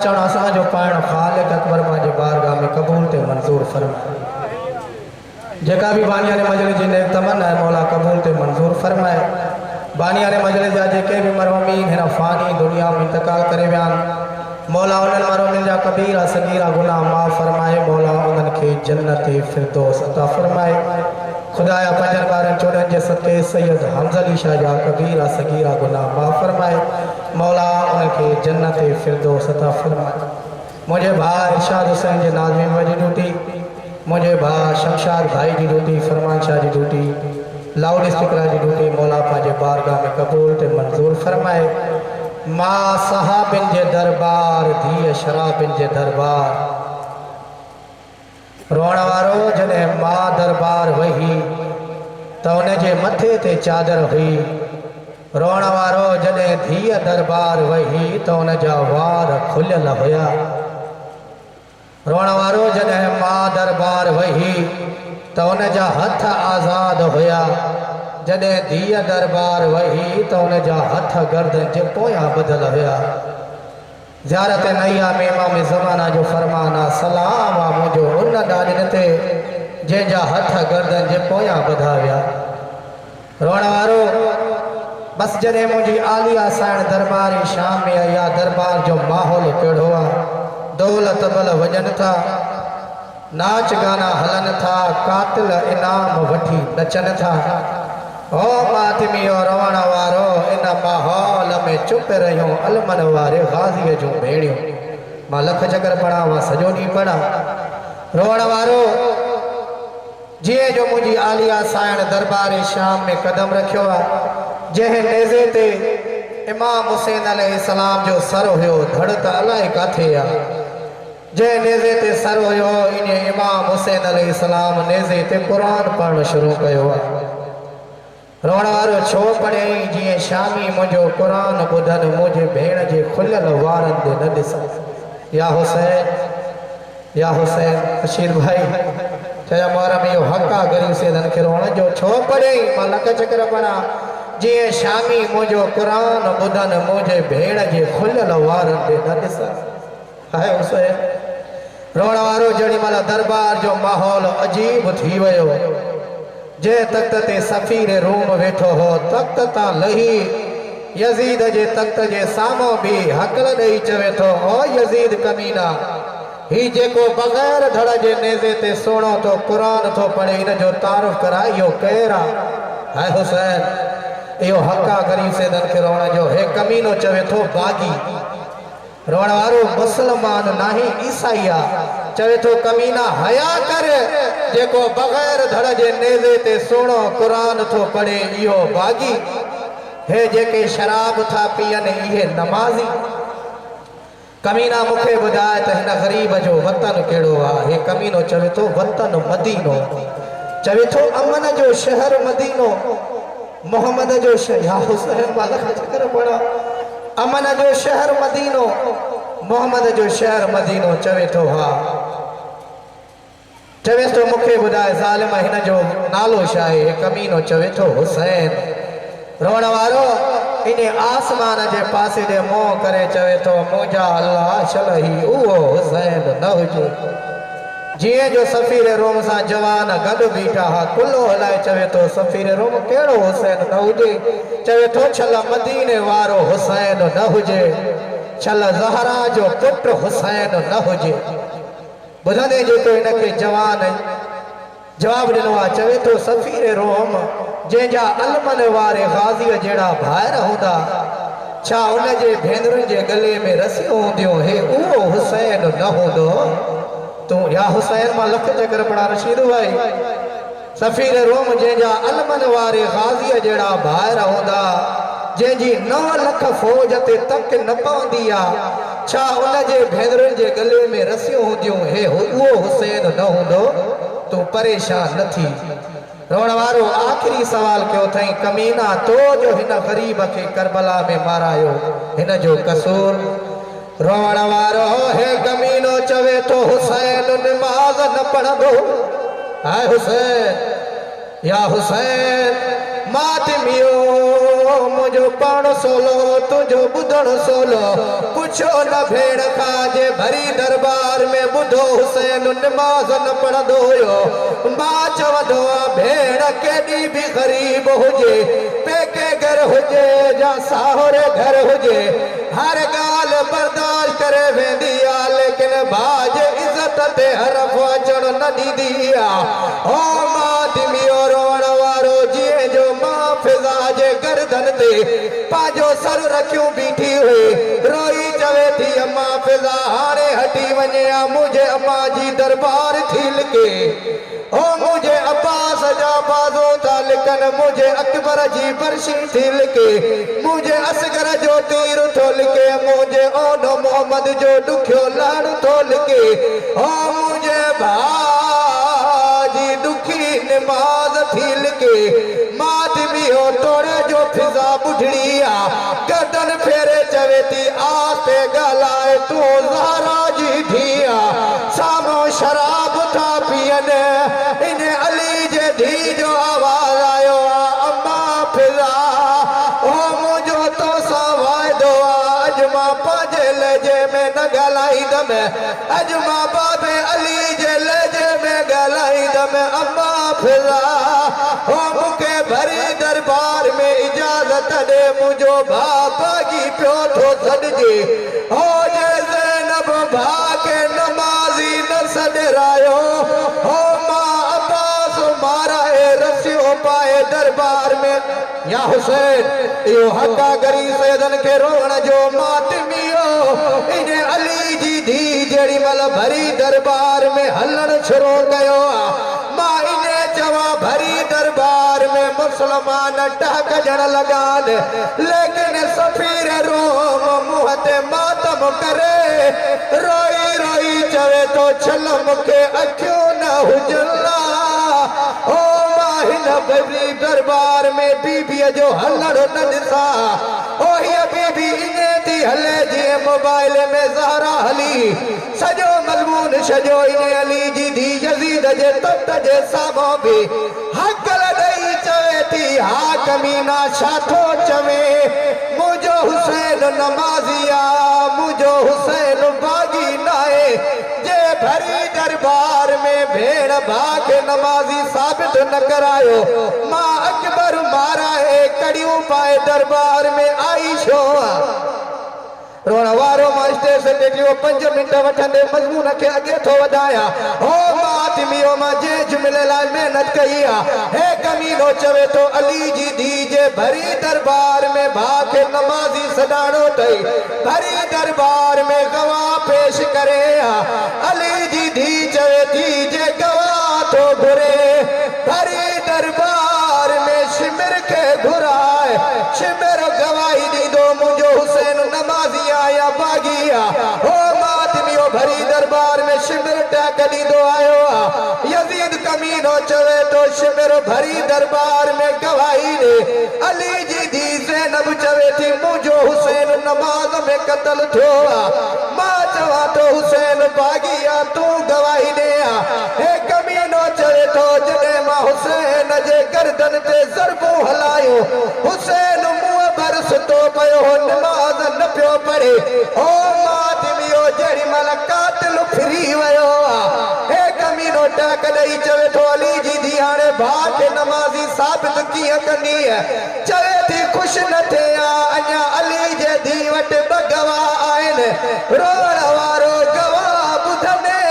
चढ़ासा जो पाण खालिक अकबर मांजे बारगाह में कबूल ते मंजूर फरमाए। जेका भी बानिया ने मजलिस जी ने तमन्ना है मौला कबूल ते मंजूर फरमाए। बानिया ने मजलिस जा जेके भी मरहूमीन हिन फानी दुनिया में इंतकाल करे वियान मौला उन्हनि मरहूमीन जा कबीरा सगीरा गुनाह माफ़ फरमाए। मौला उन्हनि खे जन्नत फिरदौस अता फरमाए। खुदाया पंजन बारन चोड़न जे सदके सैयद हमज़ली शाह जा कबीरा सगीरा गुनाह माफ़ फरमाए। मौला उनके जन्नत फिरदौस अता फरमाए। मुझे भाई इरशाद हुसैन जे नाज़िम जी ड्यूटी, मुझे भाई शमशाद भाई की ड्यूटी, फरमान शाह की ड्यूटी, लाउड स्पीकर की ड्यूटी मौला पाजे बारगाह में कबूल ते मंजूर फरमाए। मां सहाबिन जे दरबार धी शराबिन जे दरबार रोण वारो जॾहिं मां दरबार वही तो उनके मथे ते चादर हुई। रोण वारो जॾहिं धीअ दरबार वही तो उन जा वार खुलियल हुया। रोण वारो जॾहिं मां दरबार वही तो उन जा हथ आज़ाद हुया। जॾहिं धीअ दरबार वही तो उन जा हथ गर्दन जे पोयां बदल हुया। ज़ियारत नैया में इमाम ज़माना जो फरमाना सलाम आ मुझो उन ॾाॾिन ते जंहिंजा हथ गर्दन जे पोयां बधा विया। रोण वारो बस जॾहिं मुझी आलिया साइण दरबार शाम में आया दरबार जो माहौल कहिड़ो आहे। दौलत बल वजन था, नाच गाना हलन था, कातिल इनाम वठी नचन था। ओ मातमी और रोण वारो इन माहौल में चुप रहियो अलमन वारे गाज़ीअ जूं भेड़ियों। मां लख चकर पढ़ा मां सॼो ॾींहुं पढ़ा। रोण वारो जीअं जो मुझी आलिया साइण दरबार शाम में कदम रखियो आहे जंहिं नेज़े ते इमाम हुसैन अलैहिस्सलाम जो सर हुयो धड़ त अलाए काथे आहे। जंहिं नेज़े ते सर हुयो इन इमाम हुसैन अलैहिस्सलाम नेज़े ते क़ुरान पढ़णु शुरू कयो आहे। रोण वारो छो पढ़ियईं जीअं शामी मुंहिंजो क़ुरान ॿुधनि मुंहिंजे भेण जे खुलियल वारनि ते न ॾिसनि। या हुसैन बशीर भाई चया मोहरम इहो हक़ आहे गरीब सेदन खे रोअण जो। छो पढ़ियईं मां लख चकर पढ़ा जीअं शामी मुंहिंजो क़ुरान ॿुधनि मुंहिंजे भेण जे खुलियल वारनि ते न ॾिसनि। हाय हुसैन रोअण वारो जेॾी महिल दरबार जो माहौल अजीब थी वियो। जे तख्त ते सफ़ीर रूम वेठो हो तख्त तां लही यज़ीद जे तख्त जे साम्हूं बि हकल ॾेई चवे थो ओ यज़ीद कमीना ही जेको बग़ैर धड़ जे नेज़े ते सोणो तो क़ुरान थो पढ़े इन जो तारुफ़ करा इहो केरु आहे। हाय हुसैन इहो हक़ आहे गरीब सेदन खे रोअण जो। हे कमीनो चवे थो बागी। रोअण वारो मुस्लमान नाही ईसाई आहे। चवे थो कमीना हया कर जेको बग़ैर धड़ जे नेज़े ते सोणो क़ुरान थो पढ़े इहो बागी। हे जेके शराब था पीअनि इहे नमाज़ी। कमीना मूंखे ॿुधाए त हिन ग़रीब जो वतन कहिड़ो आहे। हे कमीनो चवे थो वतन मदीनो। चवे थो अमन जो शहर मदीनो मोहम्मद जो शहर हुसैन वाला चकर पड़ा अमन जो शहर मदीनो मोहम्मद जो शहर मदीनो। चवे थो हा चवे थो मूंखे ॿुधाए ज़ालिम हिन जो नालो छा आहे। हे कमीनो चवे थो हुसैन। रोअण वारो इन आसमान जे पासे ॾे मुंहुं करे चवे थो मुंहिंजा अल्लाह शलही उहो हुसैन न हुजे। जीअं जो सफ़ीर रोम सां जवान गॾु बीठा हा कुल्लो हलाए चवे थो सफ़ीर रोम कहिड़ो हुसैन न हुजे। चवे थो छल मदीने वारो हुसैन न हुजे, छल ज़हरा जो पुटु हुसैन न हुजे। ॿुधंदे जेको हिनखे जवान जवाब ॾिनो आहे चवे थो सफ़ीर रोम जंहिंजा अलमन वारे गाज़ीअ जहिड़ा ॿाहिरि हूंदा छा उनजे भेनरुनि जे गले में रसियूं हूंदियूं। हे उहो हुसैन न हूंदो। तूं या हुसैन मां लख चकर पढ़ा रशीद भाई। सफ़ीर रोम जंहिंजा अलमन वारे गाज़ीअ जहिड़ा ॿाहिरि हूंदा जंहिंजी 9 लख फ़ौज ते तक न पवंदी आहे छा उनजे भेनरुनि जे गले में रसियूं हूंदियूं। हे उहो हुसैन न हूंदो। तूं परेशान न थी। रोअण वारो आख़िरी सवाल कयो अथई कमीना तो जो हिन ग़रीब खे करबला में मारायो हिन जो कसूर। रोअण वारो हे कमीनो चवे थो हुसैन नमाज़ न पढ़ंदो। हाय हुसैन या हुसैन मातमियो मुझो पाण सोलो तुझो बुधण सोलो पुछो न भेड़ खाजे भरी दरबार में बुधो हुसैन नमाज न पढ़ंदो हुयो मां चवंदो भेड़ केॾी भी गरीब हुजे पेके घर हुजे या साहुरे घर हुजे हर गाल बर्दाश्त करे वेंदी आ लेकिन भाज इज्जत ते हरफ अचण न ॾींदी आ ओ मां दिमियो रोवण वारो जीअं जो मां फिज़ा जे गर्दन ते पंहिंजो सर रखियूं बीठी हुई रोई चवे थी अम्मा फिज़ा हाणे हटी वञे आ मुंहिंजे अम्मा जी दरबार थी लिके ओ मुझे अब्बास जा बाज़ो था लिखन मुझे अकबर जी बरशी थी लिके मुझे असगर जो तीर थो लिके मुझे ओन मोहम्मद जो दुखियो लाड़ थो लिके ओ मुझे भाजी दुखी नमाज थी लिके मात भी हो तोड़े जो फिजा बुढ़ड़ी आ गर्दन फेरे चवे थी आस्ते गलाए तू ज़हरा जी धिया सामो शराब था पियन इन अली जे धी जो आवाज आयो अम्मा फिजा ओ मुझो तो सा वायदो अज मां पंहिंजे लहजे में न ॻाल्हाईंदम अज मां बाबे अली जे लहजे में ॻाल्हाईंदम अम्मा फिजा ओ मूंखे भरी दरबार में इजाज़त ॾे मुंहिंजो भाउ भागी पियो थो सॾिजे ओ जे ज़ैनब भाउ खे नमाज़ी न सॾरायो ओ पाए दरबार में या हुसैन यो हका गरी सैदन के रोण जो मातमियो इन अली जी धी जेड़ी मल भरी दरबार में हलण शुरू कयो मां इने चवा भरी दरबार में मुसलमान टहक जण लगान लेकिन सफीर रोम मुंह ते मातम करे रोई रोई चवे तो छल मूंखे अखियूं न हुजला ओ हिन बबली दरबार में बीबी जो हलण न ॾिसा ओ हीअ बीबी इने थी हले जीअं मोबाइल में ज़हरा हली सॼो मज़मून सॼो इने अली जी धी यज़ीद जे तख़्त जे साम्हूं बि हक़ल ॾेई चवे थी हा कमीना छा थो चवे मुंहिंजो हुसैन नमाज़ी आ मुंहिंजो हुसैन बागी नाहे जे भरी दरबार में भेड़ भाउ खे नमाज़ी साबित न करायो मां अकबर मारा है कड़ियूं पाए दरबार में आई छो रोण वारो मां स्टेज ते टियो 5 मिंट वठंदे मज़मून खे अॻे थो वधाया हो मातमियो मां जे जुमिले लाइ महिनत कई आहे हे कमीनो चवे थो अली जी धी जे भरी दरबार में भाउ खे नमाज़ी सॾाणो अथई भरी दरबार में गवाह पेश करे अली जी धी चवे थी जे गवाह थो घुरे भरी दरबार में शिमिर के घुराए शिमिर गवाही ॾींदो मुंहिंजो हुसैन नमाज़ी आया बागिया हो मातमियो भरी दरबार में शिमिर टहक ॾींदो आयो यजीद कमीनो चवे तो शिमिर भरी दरबार में गवाही ॾे अली जी धी ज़ैनब चवे थी मुंहिंजो हुसैन नमाज में क़त्ल थियो मां चवां तो हुसैन बागिया तू गवाही ॾे हे कमीनो चवे तो जॾहिं मां हुसैन जे गर्दन ते ज़रबो हलायो हुसैन मुंहुं भर सुतो पियो नमाज़ न पियो पढ़े ओ मातमियो जेड़ी मल कातिल फिरी वियो हे कमीनो टहक ॾेई चवे थो अली जी धी हाणे भाउ खे नमाज़ी साबित कीअं कंदी चवे थी ख़ुशि न थिए अञा अली जे धी वटि 2 गवाह आहिनि रोण वारो गवाह ॿुधंदे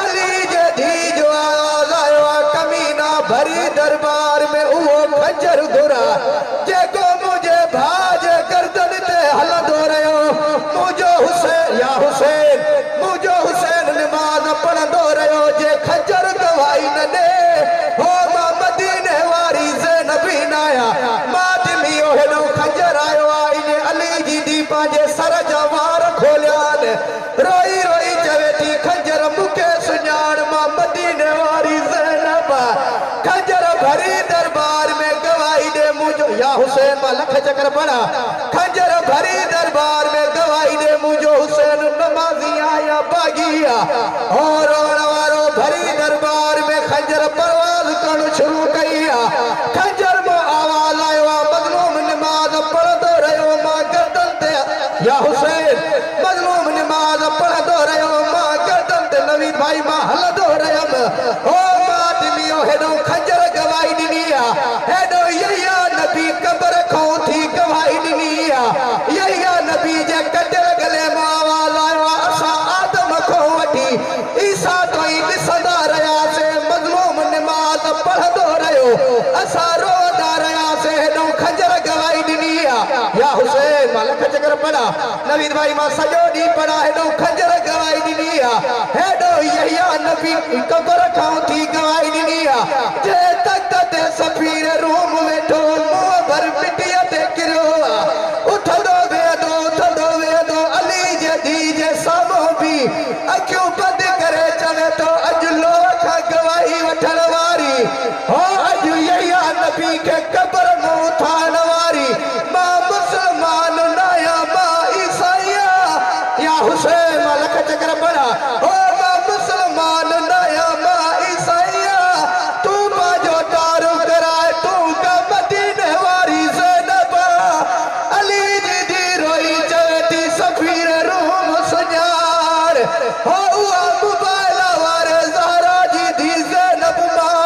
अली जे धी जो आवाज़ आयो कमीना भरी दरबार में उहो खंजर घुरा जेको मुंहिंजे भाउ जे गर्दन ते हलंदो रहियो मुंहिंजो हुसैन या हुसैन मुंहिंजो हुसैन नमाज़ पढ़ंदो रहियो जे खंजर गवाही न ॾे हो मां मदीने वारी ज़ैनब न आहियां मातमियो हेॾो खंजर आयो आहे इन अली जी धी पंहिंजे सर जा वार खोलिया रोई रोई चवे थी खंजर मूंखे सुञाण मां मदीने वारी ज़ैनब खंजर भरी दरबार में गवाही ॾे मुंहिंजो या हुसैन मां लख चकर पढ़ा खंजर भरी दरबार में गवाही ॾे मुंहिंजो हुसैन नमाज़ी आया बागिया और रोण वारो भरी दरबार में खंजर परवाज़ करणु शुरू कई खंजर में आवाज़ आयो मज़लूम नमाज़ भाई मां हलंदो रहियम ओ मां दिलियो हेडो खंजर गवाई दिनी हेडो यया नबी कबर खो थी गवाई दिनी यया नबी जे कटे गले मां वाला असा आदम खो वठी ईसा तो ही दिसंदा रया से मजलूम नमाज पढ़ंदो रहियो असा रोदा रया से हेडो खंजर गवाई दिनी या हुसैन मालक चकर पड़ा नवीद भाई मां सजो दी पड़ा हेडो खंजर गवाई दिनी हेडो यया नबी कबर खो थी गवाई दिनी जे तक ते सफीर रूम वेठो मुंह भर मिट्टीअ ते किरियो उथंदो वेंदो अली जे धी जे साम्हूं बि अखियूं बंदि करे चवे तो अॼु लोह खां गवाही वठण वारी हो अॼु यया नबी खे कबर मूं उथारण वारी मां मुसलमान न आहियां मां ईसाई या हुसैन मां लख चकर पढ़ा हो मां मुसलमान न आहियां मां ईसाई तू पंहिंजो तारो कराए तू का मदीने वारी ज़ैनब अली जी धी रोई चवे थी सफीर रूम सुञाण हो उहा मोबाइल वारे ज़हरा जी धी ज़ैनब मां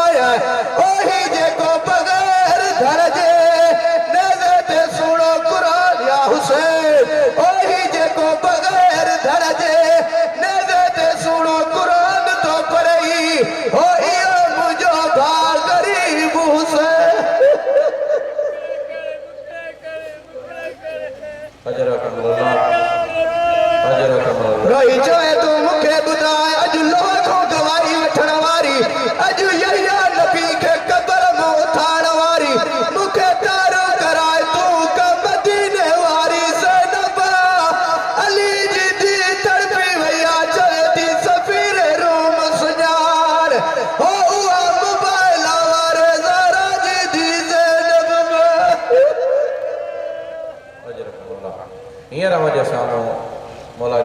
ओही जेको बग़ैर घर जे नेज़े ते सुहिणो क़ुरान या हुसैन ओही जेको बग़ैर घर जे नेज़े ते सुहिणो क़ुरान तो पढ़ई हो इहो मुंहिंजो भाउ ग़रीब हुसैन रोई चवे तू मूंखे ॿुधाए अॼु लोह खां गवाही वठण वारी अॼु यया नबी खे कबर मूं उथारण वारी मूंखे तारो कराए तू का मदीने वारी ज़ैनब अली जी धी तड़पी वई चवे थी सफीर रूम सुञाण हो उहा मोबाइल वारे ज़हरा जी धी ज़ैनब हींअर वजह सां मौला